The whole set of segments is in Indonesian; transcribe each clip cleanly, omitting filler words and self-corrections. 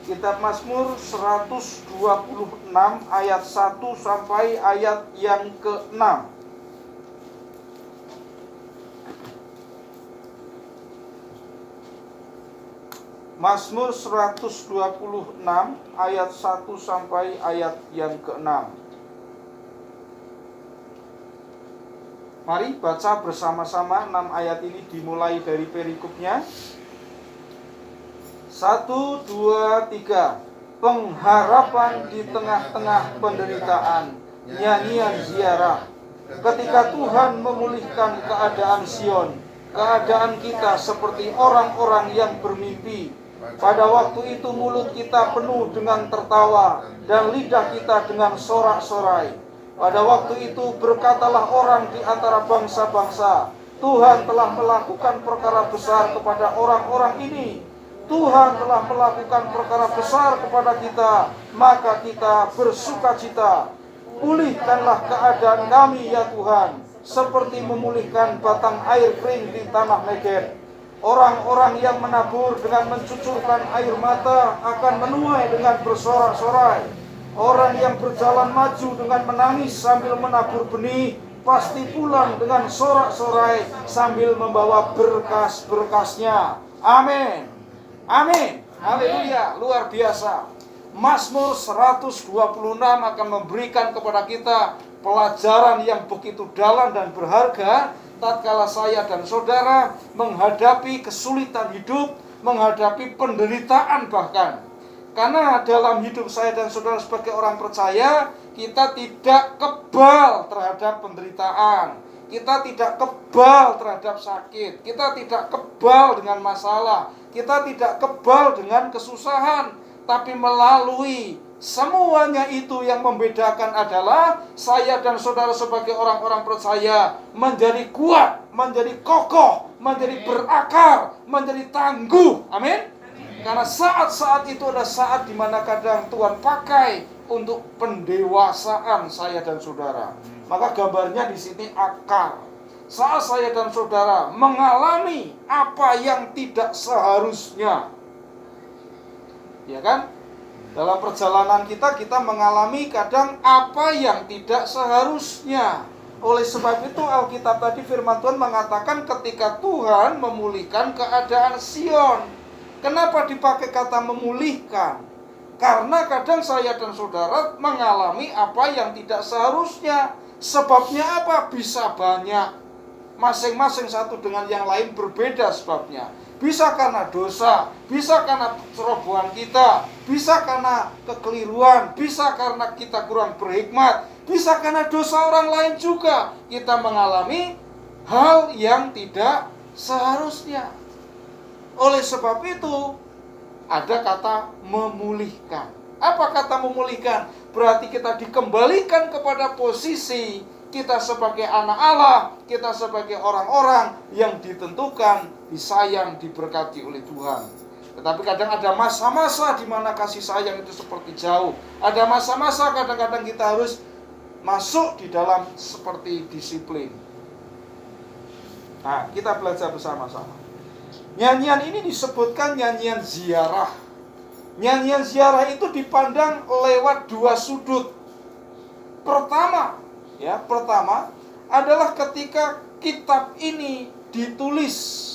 Kitab Mazmur 126 ayat 1 sampai ayat yang ke-6. Mazmur 126 ayat 1 sampai ayat yang ke-6. Mari baca bersama-sama 6 ayat ini, dimulai dari perikopnya. 1, 2, 3. Pengharapan di tengah-tengah penderitaan, nyanyian ziarah. Ketika Tuhan memulihkan keadaan Sion, keadaan kita seperti orang-orang yang bermimpi. Pada waktu itu mulut kita penuh dengan tertawa dan lidah kita dengan sorak-sorai. Pada waktu itu berkatalah orang di antara bangsa-bangsa, Tuhan telah melakukan perkara besar kepada orang-orang ini. Tuhan telah melakukan perkara besar kepada kita, maka kita bersukacita. Pulihkanlah keadaan kami ya Tuhan, seperti memulihkan batang air kering di tanah Negeb. Orang-orang yang menabur dengan mencucurkan air mata akan menuai dengan bersorak-sorai. Orang yang berjalan maju dengan menangis sambil menabur benih pasti pulang dengan sorak-sorai sambil membawa berkas-berkasnya. Amin. Amin. Haleluya. Luar biasa. Mazmur 126 akan memberikan kepada kita pelajaran yang begitu dalam dan berharga tatkala saya dan saudara menghadapi kesulitan hidup, menghadapi penderitaan bahkan. Karena dalam hidup saya dan saudara sebagai orang percaya, kita tidak kebal terhadap penderitaan. Kita tidak kebal terhadap sakit. Kita tidak kebal dengan masalah. Kita tidak kebal dengan kesusahan. Tapi melalui semuanya itu yang membedakan adalah saya dan saudara sebagai orang-orang percaya menjadi kuat, menjadi kokoh, menjadi berakar, menjadi tangguh. Amin. Karena saat-saat itu adalah saat di mana kadang Tuhan pakai untuk pendewasaan saya dan saudara. Maka gambarnya di sini akar. Saat saya dan saudara mengalami apa yang tidak seharusnya, ya kan? Dalam perjalanan kita mengalami kadang apa yang tidak seharusnya. Oleh sebab itu Alkitab tadi firman Tuhan mengatakan ketika Tuhan memulihkan keadaan Sion. Kenapa dipakai kata memulihkan? Karena kadang saya dan saudara mengalami apa yang tidak seharusnya. Sebabnya apa? Bisa banyak. Masing-masing satu dengan yang lain berbeda sebabnya. Bisa karena dosa, bisa karena cerobohan kita, bisa karena kekeliruan, bisa karena kita kurang berhikmat, bisa karena dosa orang lain juga. Kita mengalami hal yang tidak seharusnya. Oleh sebab itu ada kata memulihkan. Apa kata memulihkan? Berarti kita dikembalikan kepada posisi kita sebagai anak Allah, kita sebagai orang-orang yang ditentukan, disayang, diberkati oleh Tuhan. Tetapi kadang ada masa-masa di mana kasih sayang itu seperti jauh. Ada masa-masa kadang-kadang kita harus masuk di dalam seperti disiplin. Nah, kita belajar bersama-sama. Nyanyian ini disebutkan nyanyian ziarah. Nyanyian ziarah itu dipandang lewat dua sudut. Pertama adalah ketika kitab ini ditulis.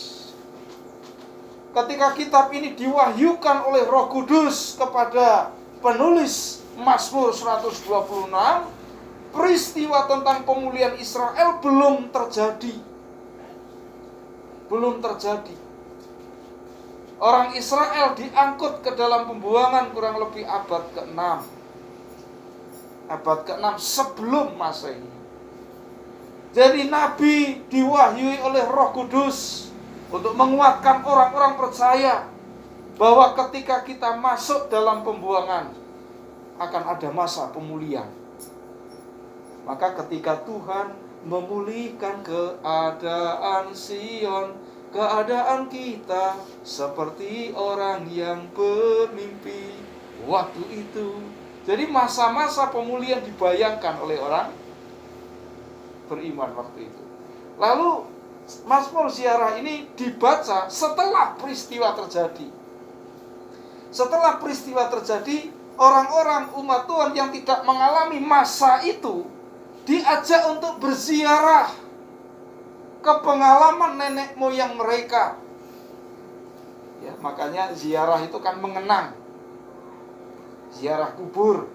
Ketika kitab ini diwahyukan oleh Roh Kudus kepada penulis Mazmur 126, peristiwa tentang pemulihan Israel belum terjadi. Orang Israel diangkut ke dalam pembuangan kurang lebih abad ke-6. Abad ke-6 sebelum Masehi. Jadi Nabi diwahyui oleh Roh Kudus untuk menguatkan orang-orang percaya bahwa ketika kita masuk dalam pembuangan akan ada masa pemulihan. Maka ketika Tuhan memulihkan keadaan Sion, keadaan kita seperti orang yang bermimpi waktu itu. Jadi masa-masa pemulihan dibayangkan oleh orang beriman waktu itu. Lalu Mazmur ziarah ini dibaca setelah peristiwa terjadi. setelah peristiwa terjadi, orang-orang umat Tuhan yang tidak mengalami masa itu diajak untuk berziarah ke pengalaman nenek moyang mereka. Ya, makanya ziarah itu kan mengenang. Ziarah kubur.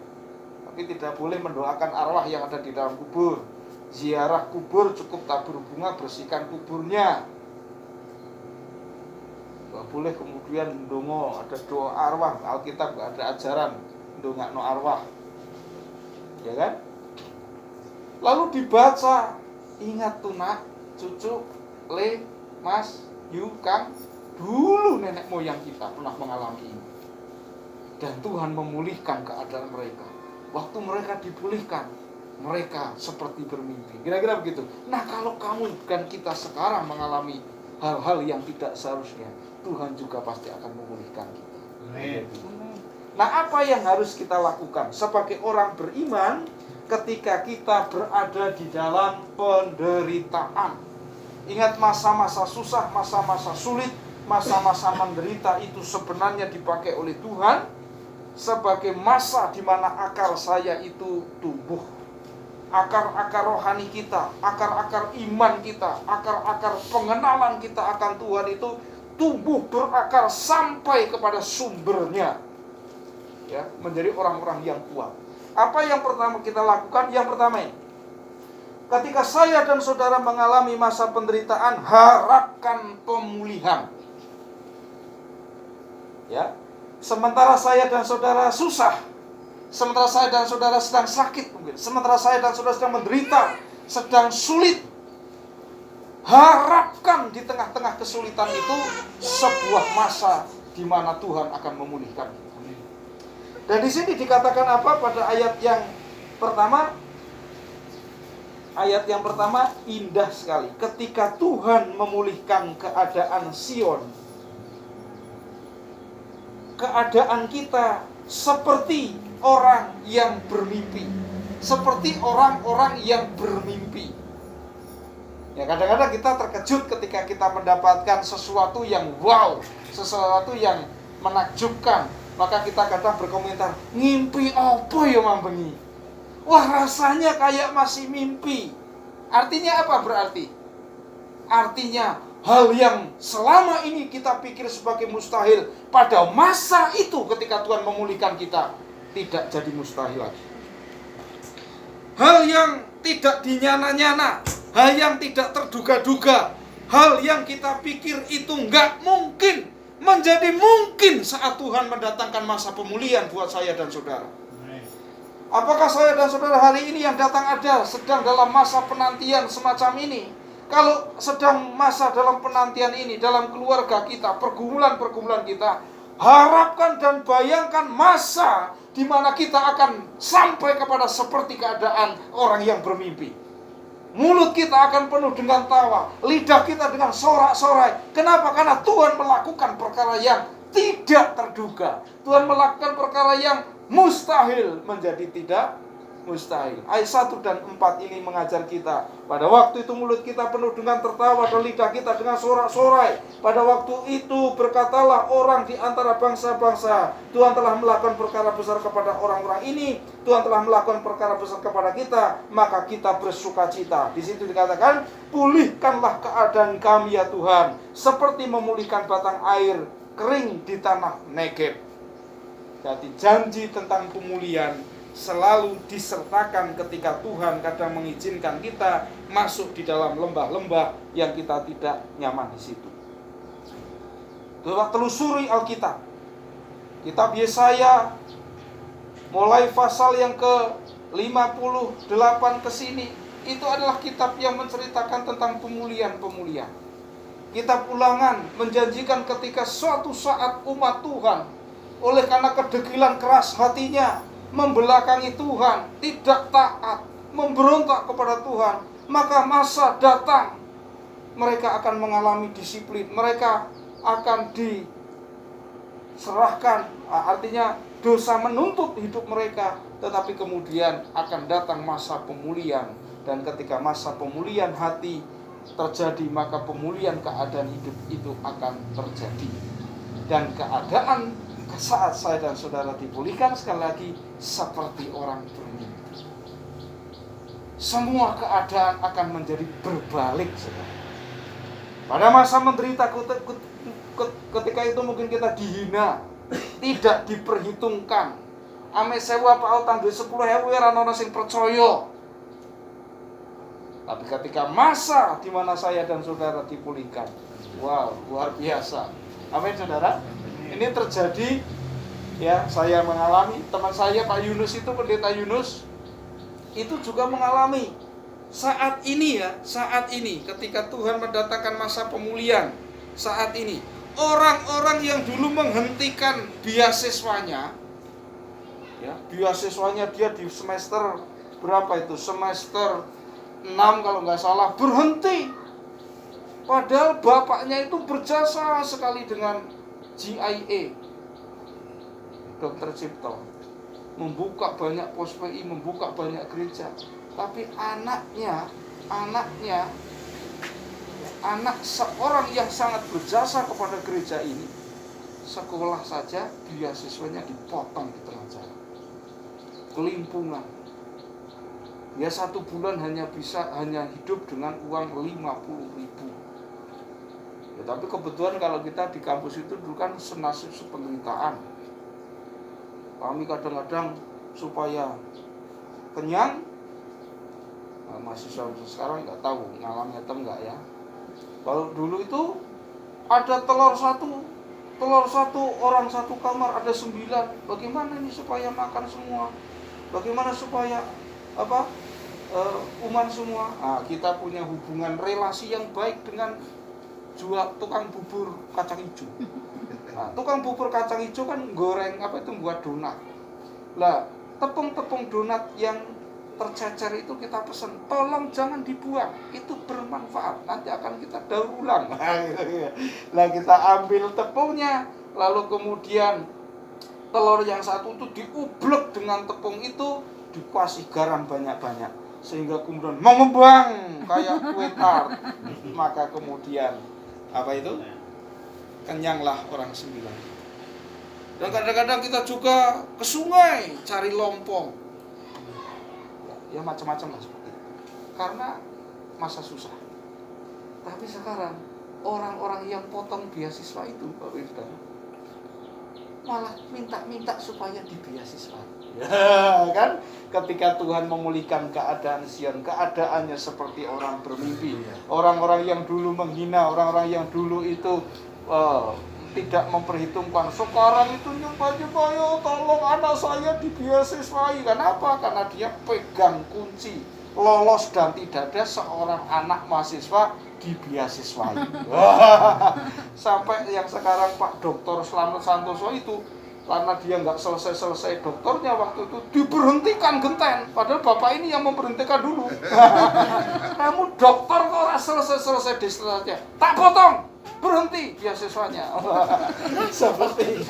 Tapi tidak boleh mendoakan arwah yang ada di dalam kubur. Ziarah kubur cukup tabur bunga, bersihkan kuburnya. Gak boleh kemudian ndonga, ada doa arwah. Alkitab gak ada ajaran ndongakno arwah. Ya kan? Lalu dibaca, ingat tuh nak, cucu, le, mas, yu, kang, dulu nenek moyang kita pernah mengalami ini. Dan Tuhan memulihkan keadaan mereka. Waktu mereka dipulihkan, mereka seperti bermimpi. Kira-kira begitu. Nah, kalau kamu dan kita sekarang mengalami hal-hal yang tidak seharusnya, Tuhan juga pasti akan memulihkan kita. Nah, apa yang harus kita lakukan sebagai orang beriman ketika kita berada di dalam penderitaan? Ingat, masa-masa susah, masa-masa sulit, masa-masa menderita itu sebenarnya dipakai oleh Tuhan sebagai masa di mana akar saya itu tumbuh. Akar-akar rohani kita, akar-akar iman kita, akar-akar pengenalan kita akan Tuhan itu tumbuh berakar sampai kepada sumbernya. Ya, menjadi orang-orang yang kuat. Apa yang pertama kita lakukan? Yang pertama ini, ketika saya dan saudara mengalami masa penderitaan, harapkan pemulihan. Ya, sementara saya dan saudara susah, sementara saya dan saudara sedang sakit mungkin, sementara saya dan saudara sedang menderita, sedang sulit, harapkan di tengah-tengah kesulitan itu sebuah masa di mana Tuhan akan memulihkan kita. Dan di sini dikatakan apa pada ayat yang pertama? Ayat yang pertama indah sekali. Ketika Tuhan memulihkan keadaan Sion, keadaan kita seperti orang yang bermimpi. Seperti orang-orang yang bermimpi. Ya, kadang-kadang kita terkejut ketika kita mendapatkan sesuatu yang wow, sesuatu yang menakjubkan. Maka kita kadang berkomentar, ngimpi apa ya mambengi? Wah, rasanya kayak masih mimpi. Artinya apa berarti? Artinya hal yang selama ini kita pikir sebagai mustahil, pada masa itu ketika Tuhan memulihkan kita, tidak jadi mustahil lagi. Hal yang tidak dinyana-nyana, hal yang tidak terduga-duga, hal yang kita pikir itu nggak mungkin, menjadi mungkin saat Tuhan mendatangkan masa pemulihan buat saya dan saudara. Apakah saya dan saudara hari ini yang datang ada sedang dalam masa penantian semacam ini? Kalau sedang masa dalam penantian ini, dalam keluarga kita, pergumulan-pergumulan kita, harapkan dan bayangkan masa di mana kita akan sampai kepada seperti keadaan orang yang bermimpi. Mulut kita akan penuh dengan tawa, lidah kita dengan sorak-sorai. Kenapa? Karena Tuhan melakukan perkara yang tidak terduga. Tuhan melakukan perkara yang mustahil menjadi tidak mustahil. Ayat 1 dan 4 ini mengajar kita. Pada waktu itu mulut kita penuh dengan tertawa dan lidah kita dengan sorak-sorai. Pada waktu itu berkatalah orang di antara bangsa-bangsa, Tuhan telah melakukan perkara besar kepada orang-orang ini. Tuhan telah melakukan perkara besar kepada kita, maka kita bersukacita. Di situ dikatakan, pulihkanlah keadaan kami ya Tuhan, seperti memulihkan batang air kering di tanah Negeb. Jadi janji tentang pemulihan selalu disertakan ketika Tuhan kadang mengizinkan kita masuk di dalam lembah-lembah yang kita tidak nyaman di situ. Coba telusuri Alkitab. Kitab Yesaya mulai pasal yang ke-58 ke sini, itu adalah kitab yang menceritakan tentang pemulihan-pemulihan. Kitab Ulangan menjanjikan ketika suatu saat umat Tuhan oleh karena kedegilan keras hatinya, membelakangi Tuhan, tidak taat, memberontak kepada Tuhan, maka masa datang mereka akan mengalami disiplin, mereka akan diserahkan, artinya dosa menuntut hidup mereka, tetapi kemudian akan datang masa pemulihan. Dan ketika masa pemulihan hati terjadi, maka pemulihan keadaan hidup itu akan terjadi. Dan keadaan saat saya dan saudara dipulihkan, sekali lagi seperti orang bermimpi. Semua keadaan akan menjadi berbalik, saudara. Pada masa menderita ketika itu mungkin kita dihina, tidak diperhitungkan. Ame sewa apa utang duit 10.000 ora ono sing percaya. Tapi ketika masa di mana saya dan saudara dipulihkan, wow, luar biasa. Amin, saudara. Ini terjadi, ya, saya mengalami. Teman saya Pak Yunus itu, pendeta Yunus, itu juga mengalami. Saat ini ketika Tuhan mendatangkan masa pemulihan, saat ini orang-orang yang dulu menghentikan beasiswanya, ya, beasiswanya dia di semester berapa itu? Semester 6 kalau nggak salah, berhenti. Padahal bapaknya itu berjasa sekali dengan GIA, Dr. Cipto, membuka banyak pos PI, membuka banyak gereja. Tapi anak seorang yang sangat berjasa kepada gereja ini, sekolah saja beasiswanya dipotong di tengah jalan, kelimpungan. Ya, 1 bulan hanya hidup dengan uang 50.000. Ya, tapi kebetulan kalau kita di kampus itu dulu kan senasib sependeritaan. Kami kadang-kadang supaya kenyang, mahasiswa sekarang nggak tahu ngalami atau enggak ya. Kalau dulu itu ada telur satu orang satu kamar, ada 9. Bagaimana ini supaya makan semua? Bagaimana supaya umat semua? Nah, kita punya hubungan relasi yang baik dengan tukang bubur kacang hijau. Nah, tukang bubur kacang hijau kan goreng buat donat. Lah, tepung-tepung donat yang tercecer itu kita pesen, tolong jangan dibuang, itu bermanfaat, nanti akan kita daur ulang. Lah, kita ambil tepungnya, lalu kemudian telur yang satu itu diublek dengan tepung itu, dikasih garam banyak-banyak, sehingga kemudian mengembang kayak kue tart. Maka kemudian kenyanglah orang 9. Dan kadang-kadang kita juga ke sungai cari lompong. Ya, macam-macam lah seperti itu. Karena masa susah. Tapi sekarang orang-orang yang potong beasiswa itu, Bapak Ibu, malah minta supaya dibeasiswa. Ya, kan? Ketika Tuhan memulihkan keadaan Sion, keadaannya seperti orang bermimpi. Orang-orang yang dulu menghina, orang-orang yang dulu itu tidak memperhitungkan, sekarang itu nyoba-nyoba, ya tolong anak saya dibeasiswai. Kenapa? Karena dia pegang kunci lolos dan tidak ada seorang anak mahasiswa dibeasiswai. Sampai yang sekarang Pak Dr. Slamet Santoso itu, karena dia nggak selesai doktornya waktu itu, diberhentikan genten. Padahal bapak ini yang memberhentikan dulu. Kamu dokter kok nggak selesai dissertasinya, tak potong, berhenti beasiswanya. Seperti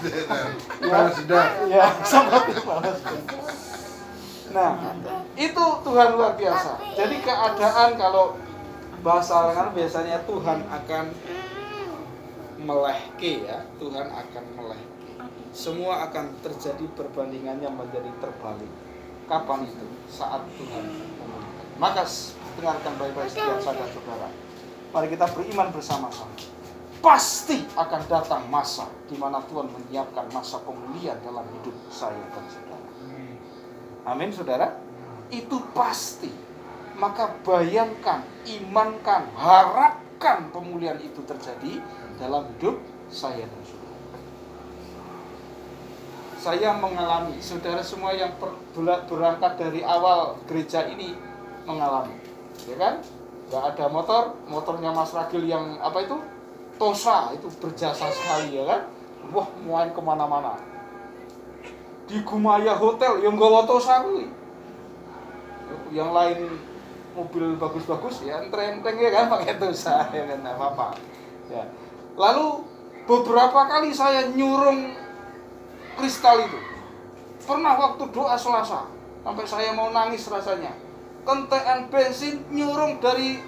ya, seperti balas. Nah, itu Tuhan luar biasa. Jadi keadaan, kalau bahasa orang biasanya Tuhan akan melehke, ya, Tuhan akan melehke. Semua akan terjadi perbandingannya menjadi terbalik. Kapan itu? Saat Tuhan memulihkan. Maka dengarkan baik-baik setiap saudara-saudara. Mari kita beriman bersama-sama. Pasti akan datang masa di mana Tuhan menyiapkan masa pemulihan dalam hidup saya dan saudara. Amin, saudara. Itu pasti. Maka bayangkan, imankan, harapkan pemulihan itu terjadi dalam hidup saya dan saudara. Saya mengalami, saudara semua yang berangkat dari awal gereja ini mengalami, ya kan? Gak ada motornya Mas Ragil yang Tosa, itu berjasa sekali, ya kan? Wah, main kemana-mana. Di Gumaya Hotel yang gawa Tosa kuwi. Yang lain mobil bagus-bagus ya, enteng-enteng ya kan, pakai Tosa, ya kan, enggak apa-apa. Ya. Lalu beberapa kali saya nyurung kristal itu. Pernah waktu doa Selasa, sampai saya mau nangis rasanya. Kentekan bensin nyurung dari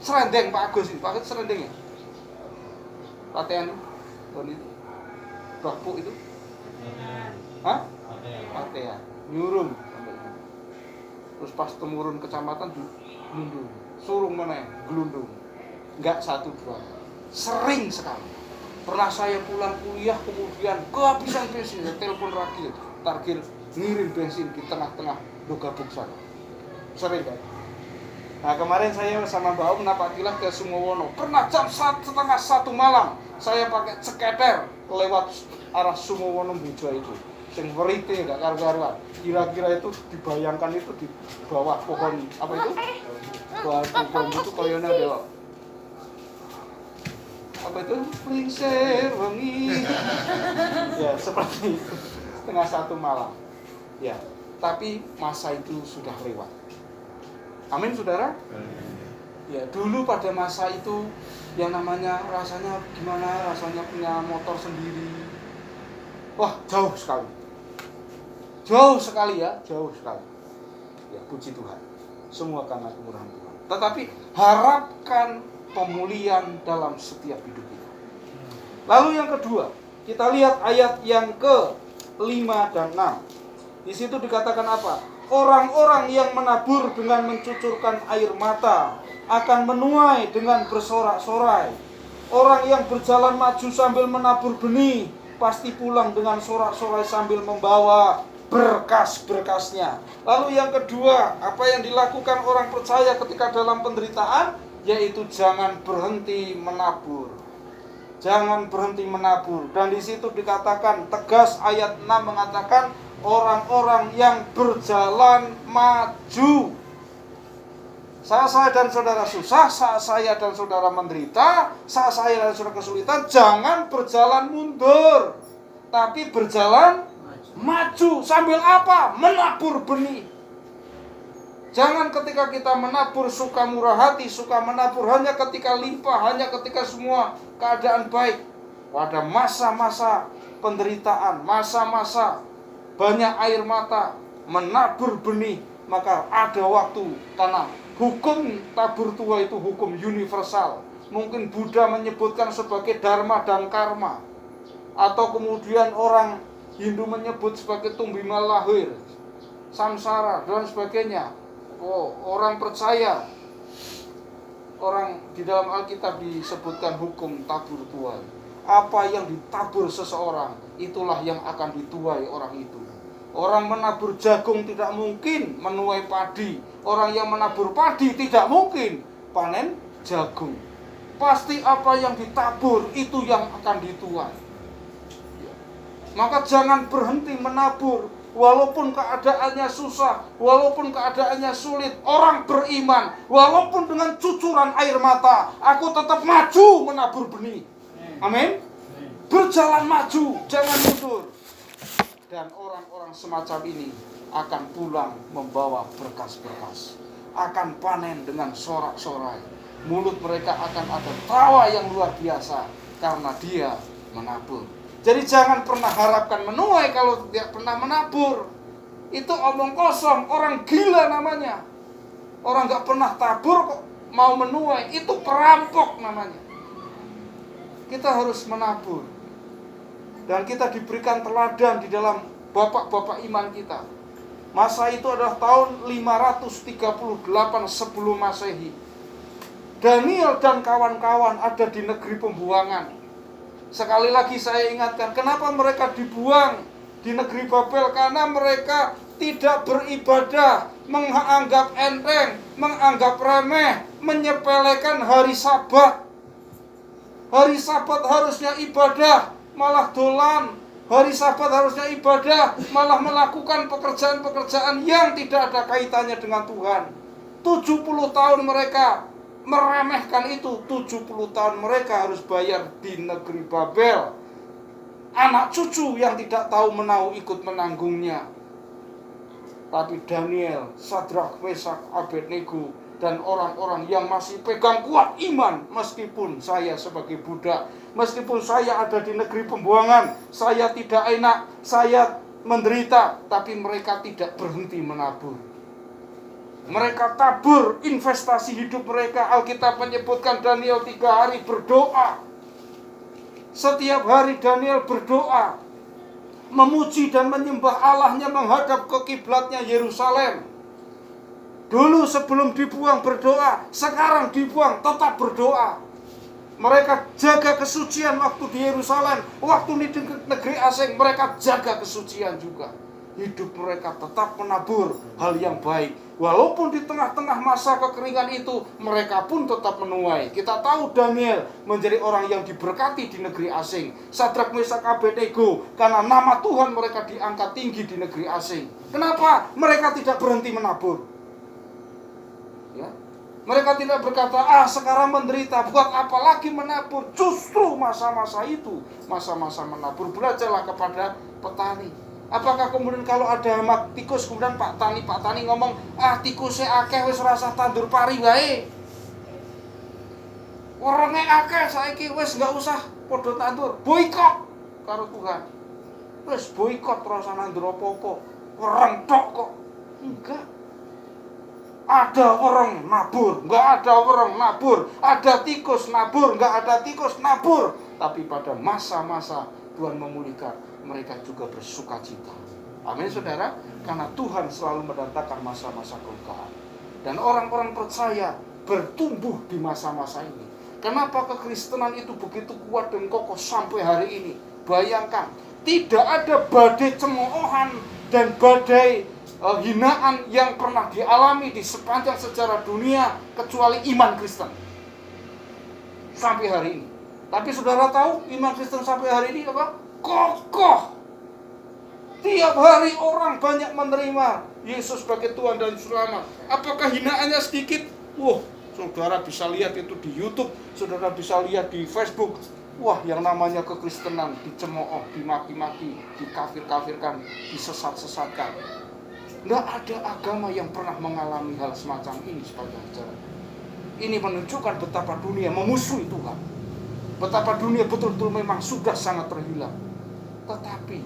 Serendeng, Pak Agus itu, Pak Agus Serendeng ya. Latihan itu, Bakpu itu. nyurung. Terus pas temurun kecamatan glundung, surung meneh glundung. Enggak 1 2. Sering sekali. Pernah saya pulang kuliah kemudian kehabisan bensin, telepon Ragil, targil ngirim bensin di tengah-tengah Dogabuk sana. Sering kan? Nah kemarin saya sama Mbak Om napakilah ke Sumowono. Pernah jam 1:30 malam saya pakai ceketer lewat arah Sumowono Bujo itu. Sing werite gak karu-karuan. Kira-kira itu dibayangkan itu di bawah pohon apa itu? Pohon itu kayaknya ada apa itu? Plingsir wengi. Ya seperti itu. 1:30 malam. Ya, tapi masa itu sudah lewat. Amin saudara? Ya dulu pada masa itu yang namanya rasanya gimana, rasanya punya motor sendiri. Wah jauh sekali. Jauh sekali ya, jauh sekali. Ya puji Tuhan. Semua karena kemurahan Tuhan. Tetapi harapkan pemulihan dalam setiap hidup kita. Lalu yang kedua, kita lihat ayat yang ke-5 dan 6. Di situ dikatakan apa? Orang-orang yang menabur dengan mencucurkan air mata akan menuai dengan bersorak-sorai. Orang yang berjalan maju sambil menabur benih pasti pulang dengan sorak-sorai sambil membawa berkas-berkasnya. Lalu yang kedua, apa yang dilakukan orang percaya ketika dalam penderitaan? Yaitu jangan berhenti menabur. Jangan berhenti menabur. Dan di situ dikatakan tegas, ayat 6 mengatakan orang-orang yang berjalan maju. Saat saya dan saudara susah, saat saya dan saudara menderita, saat saya dan saudara kesulitan, jangan berjalan mundur, tapi berjalan maju. Sambil apa? Menabur benih. Jangan ketika kita menabur suka murah hati, suka menabur hanya ketika limpah, hanya ketika semua keadaan baik. Pada masa-masa penderitaan, masa-masa banyak air mata, menabur benih, maka ada waktu tanam. Hukum tabur tuai itu hukum universal. Mungkin Buddha menyebutkan sebagai dharma dan karma, atau kemudian orang Hindu menyebut sebagai tumbimal lahir, samsara dan sebagainya. Orang percaya, orang di dalam Alkitab disebutkan hukum tabur tuai. Apa yang ditabur seseorang, itulah yang akan dituai orang itu. Orang menabur jagung tidak mungkin menuai padi. Orang yang menabur padi tidak mungkin panen jagung. Pasti apa yang ditabur itu yang akan dituai. Maka jangan berhenti menabur. Walaupun keadaannya susah, walaupun keadaannya sulit, orang beriman, walaupun dengan cucuran air mata, aku tetap maju menabur benih. Amin. Berjalan maju, jangan mundur. Dan orang-orang semacam ini akan pulang membawa berkas-berkas, akan panen dengan sorak-sorai. Mulut mereka akan ada tawa yang luar biasa karena dia menabur. Jadi jangan pernah harapkan menuai kalau tidak pernah menabur. Itu omong kosong, orang gila namanya. Orang gak pernah tabur kok mau menuai, itu perampok namanya. Kita harus menabur. Dan kita diberikan teladan di dalam bapak-bapak iman kita. Masa itu adalah tahun 538 sebelum Masehi. Daniel dan kawan-kawan ada di negeri pembuangan. Sekali lagi saya ingatkan, kenapa mereka dibuang di negeri Babel? Karena mereka tidak beribadah, menganggap enteng, menganggap remeh, menyepelekan hari Sabat. Hari Sabat harusnya ibadah, malah dolan. Hari Sabat harusnya ibadah, malah melakukan pekerjaan-pekerjaan yang tidak ada kaitannya dengan Tuhan. 70 tahun mereka meremehkan itu. 70 tahun mereka harus bayar di negeri Babel. Anak cucu yang tidak tahu menahu ikut menanggungnya. Tapi Daniel, Sadrak, Mesak, Abednego, dan orang-orang yang masih pegang kuat iman, meskipun saya sebagai budak, meskipun saya ada di negeri pembuangan, saya tidak enak, saya menderita, tapi mereka tidak berhenti menabur. Mereka tabur investasi hidup mereka. Alkitab menyebutkan Daniel 3 hari berdoa. Setiap hari Daniel berdoa. memuji dan menyembah Allahnya menghadap ke kiblatnya Yerusalem. Dulu sebelum dibuang berdoa, sekarang dibuang tetap berdoa. Mereka jaga kesucian waktu di Yerusalem, waktu di negeri asing mereka jaga kesucian juga. Hidup mereka tetap menabur hal yang baik. Walaupun di tengah-tengah masa kekeringan itu, mereka pun tetap menuai. Kita tahu Daniel menjadi orang yang diberkati di negeri asing. Sadrak, Mesak, Abednego, karena nama Tuhan mereka diangkat tinggi di negeri asing. Kenapa? Mereka tidak berhenti menabur. Ya. Mereka tidak berkata, sekarang menderita, buat apa lagi menabur. Justru masa-masa itu, masa-masa menabur. Belajarlah kepada petani. Apakah kemudian kalau ada hama tikus, kemudian Pak Tani ngomong, tikusnya akeh wis rasa tandur pari wae. Orangnya akeh saiki wis enggak usah podo tandur. Boikot karo Tuhan. Wis boikot rasa nandur apa-apa. Orang tok kok. Enggak. Ada orang nabur, enggak ada orang nabur. Ada tikus nabur, enggak ada tikus nabur. Tapi pada masa-masa Tuhan memulihkan, mereka juga bersuka cita. Amin saudara. Karena Tuhan selalu mendatangkan masa-masa kelukaan. Dan orang-orang percaya bertumbuh di masa-masa ini. Kenapa kekristenan itu begitu kuat dan kokoh sampai hari ini? Bayangkan, tidak ada badai cemoohan dan badai hinaan yang pernah dialami di sepanjang sejarah dunia kecuali iman Kristen sampai hari ini. Tapi saudara tahu iman Kristen sampai hari ini apa? Kokoh. Tiap hari orang banyak menerima Yesus sebagai Tuhan dan Selamat. Apakah hinaannya sedikit? Saudara bisa lihat itu di YouTube, saudara bisa lihat di Facebook. Yang namanya kekristenan dicemooh, dimaki-maki, dikafir-kafirkan, disesat-sesatkan. Tidak ada agama yang pernah mengalami hal semacam ini sepanjang sejarah. Ini menunjukkan betapa dunia memusuhi Tuhan. Betapa dunia betul-betul memang sudah sangat terhilang. Tetapi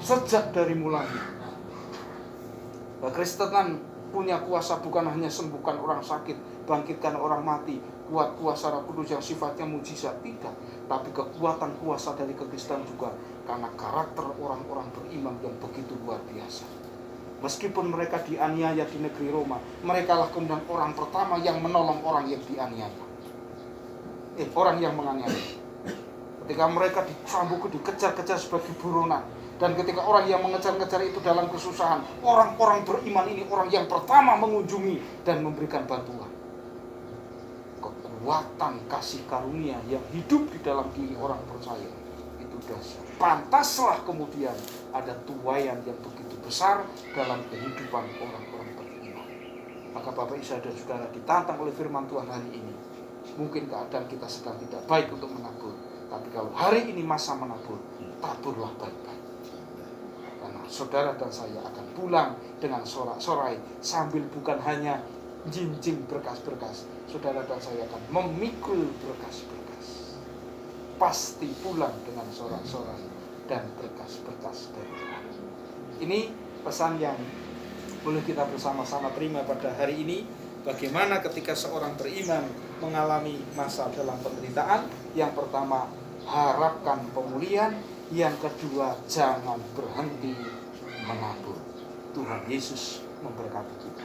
sejak dari mulanya, kekristenan punya kuasa bukan hanya sembuhkan orang sakit, bangkitkan orang mati, kuat kuasa Roh Kudus yang sifatnya mujizat, tidak. Tapi kekuatan kuasa dari kekristenan juga karena karakter orang-orang beriman yang begitu luar biasa. Meskipun mereka dianiaya di negeri Roma, mereka lah kemudian orang pertama yang menolong orang yang dianiaya. Orang yang menganiaya. Ketika mereka dicambuk, dikejar-kejar sebagai buronan. Dan ketika orang yang mengejar-kejar itu dalam kesusahan, orang-orang beriman ini orang yang pertama mengunjungi dan memberikan bantuan. Kekuatan kasih karunia yang hidup di dalam diri orang percaya itu dasar. Pantaslah kemudian ada tuaian yang begitu besar dalam kehidupan orang-orang beriman. Maka Bapak, Ibu, dan Saudara ditantang oleh firman Tuhan hari ini. Mungkin keadaan kita sedang tidak baik untuk menabur. Tapi kalau hari ini masa menabur, taburlah baik-baik. Karena saudara dan saya akan pulang dengan sorak-sorai sambil bukan hanya jinjing berkas-berkas. Saudara dan saya akan memikul berkas-berkas. Pasti pulang dengan sorak-sorai dan berkas-berkas dari Tuhan. Ini pesan yang boleh kita bersama-sama terima pada hari ini. Bagaimana ketika seorang beriman mengalami masa dalam penderitaan? Yang pertama, harapkan pemulihan. Yang kedua, jangan berhenti menabur. Tuhan Yesus memberkati kita.